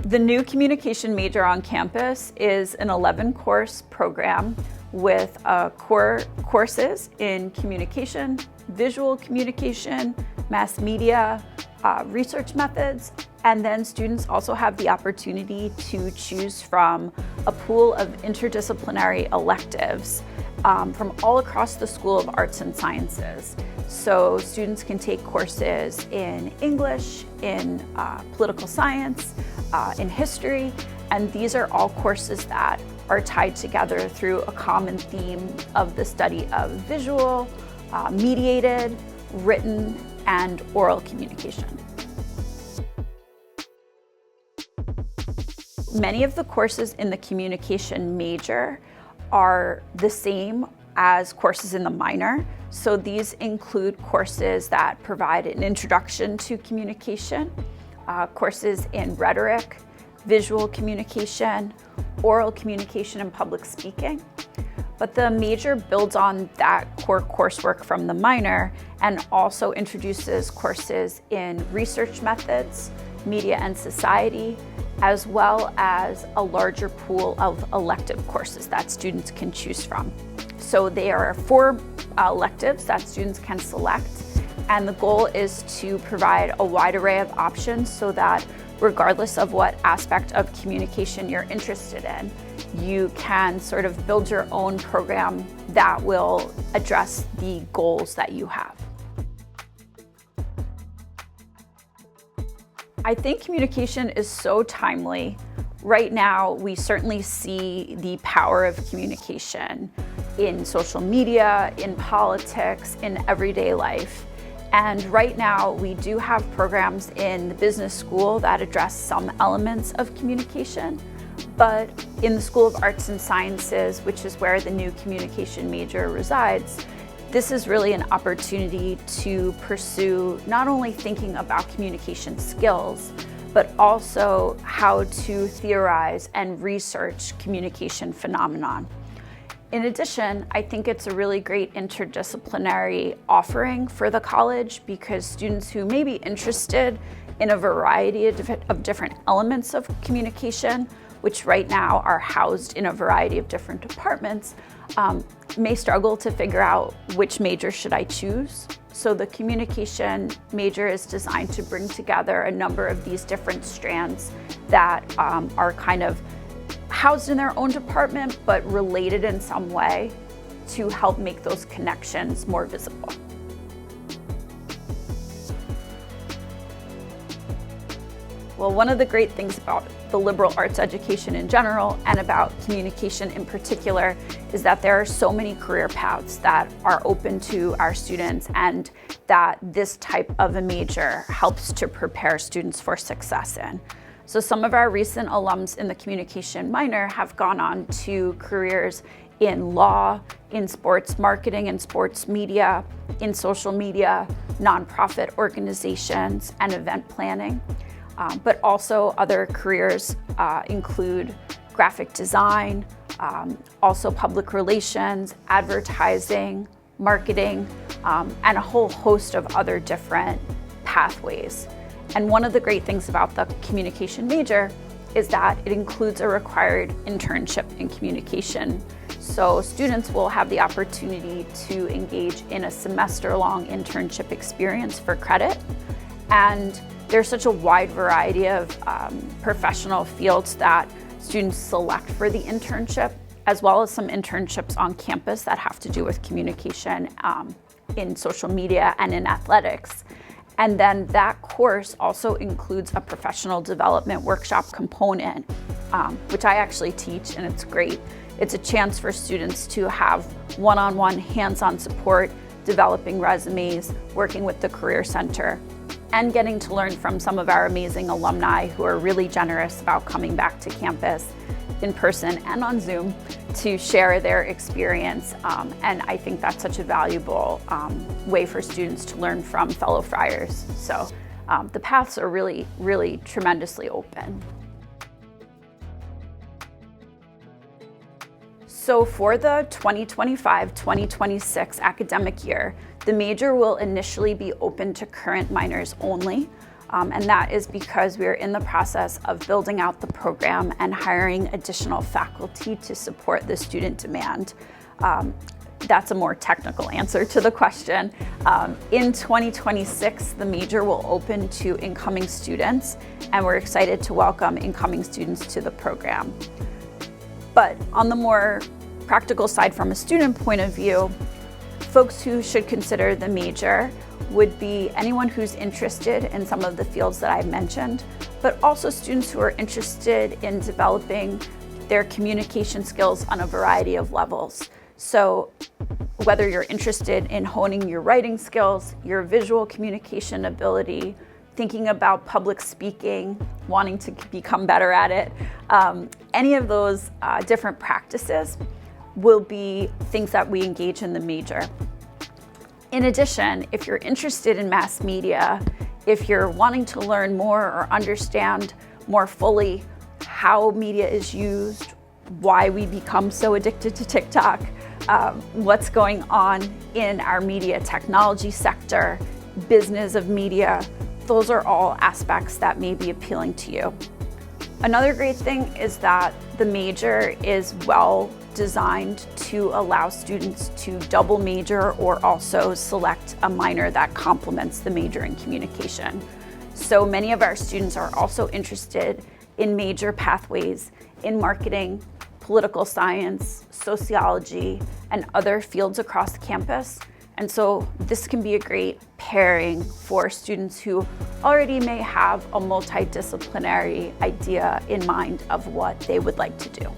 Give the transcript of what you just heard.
The new communication major on campus is an 11-course program with core courses in communication, visual communication, mass media, research methods, and then students also have the opportunity to choose from a pool of interdisciplinary electives from all across the School of Arts and Sciences. So students can take courses in English, in political science, in history, and these are all courses that are tied together through a common theme of the study of visual, mediated, written, and oral communication. Many of the courses in the communication major are the same as courses in the minor. So these include courses that provide an introduction to communication, courses in rhetoric, visual communication, oral communication, and public speaking. But the major builds on that core coursework from the minor and also introduces courses in research methods, media and society, as well as a larger pool of elective courses that students can choose from. So there are 4 electives that students can select, and the goal is to provide a wide array of options so that regardless of what aspect of communication you're interested in, you can sort of build your own program that will address the goals that you have. I think communication is so timely. Right now, we certainly see the power of communication in social media, in politics, in everyday life. And right now, we do have programs in the business school that address some elements of communication. But in the School of Arts and Sciences, which is where the new communication major resides, this is really an opportunity to pursue not only thinking about communication skills, but also how to theorize and research communication phenomenon. In addition, I think it's a really great interdisciplinary offering for the college because students who may be interested in a variety of different elements of communication, which right now are housed in a variety of different departments, may struggle to figure out which major should I choose. So the communication major is designed to bring together a number of these different strands that are kind of housed in their own department, but related in some way to help make those connections more visible. Well, one of the great things about the liberal arts education in general and about communication in particular is that there are so many career paths that are open to our students and that this type of a major helps to prepare students for success in. So some of our recent alums in the communication minor have gone on to careers in law, in sports marketing and sports media, in social media, nonprofit organizations, and event planning. But also other careers include graphic design, also public relations, advertising, marketing, and a whole host of other different pathways. And one of the great things about the communication major is that it includes a required internship in communication. So students will have the opportunity to engage in a semester-long internship experience for credit. And there's such a wide variety of professional fields that students select for the internship, as well as some internships on campus that have to do with communication in social media and in athletics. And then that course also includes a professional development workshop component, which I actually teach, and it's great. It's a chance for students to have one-on-one hands-on support, developing resumes, working with the Career Center, and getting to learn from some of our amazing alumni who are really generous about coming back to campus in person and on Zoom to share their experience. And I think that's such a valuable way for students to learn from fellow Friars. So the paths are really, really tremendously open. So for the 2025-2026 academic year, the major will initially be open to current minors only. And that is because we're in the process of building out the program and hiring additional faculty to support the student demand. That's a more technical answer to the question. In 2026, the major will open to incoming students, and we're excited to welcome incoming students to the program. But on the more practical side, from a student point of view, folks who should consider the major would be anyone who's interested in some of the fields that I've mentioned, but also students who are interested in developing their communication skills on a variety of levels. So whether you're interested in honing your writing skills, your visual communication ability, thinking about public speaking, wanting to become better at it, any of those different practices will be things that we engage in the major. In addition, if you're interested in mass media, if you're wanting to learn more or understand more fully how media is used, why we become so addicted to TikTok, what's going on in our media technology sector, business of media, those are all aspects that may be appealing to you. Another great thing is that the major is well designed to allow students to double major or also select a minor that complements the major in communication. So many of our students are also interested in major pathways in marketing, political science, sociology, and other fields across campus. And so this can be a great pairing for students who already may have a multidisciplinary idea in mind of what they would like to do.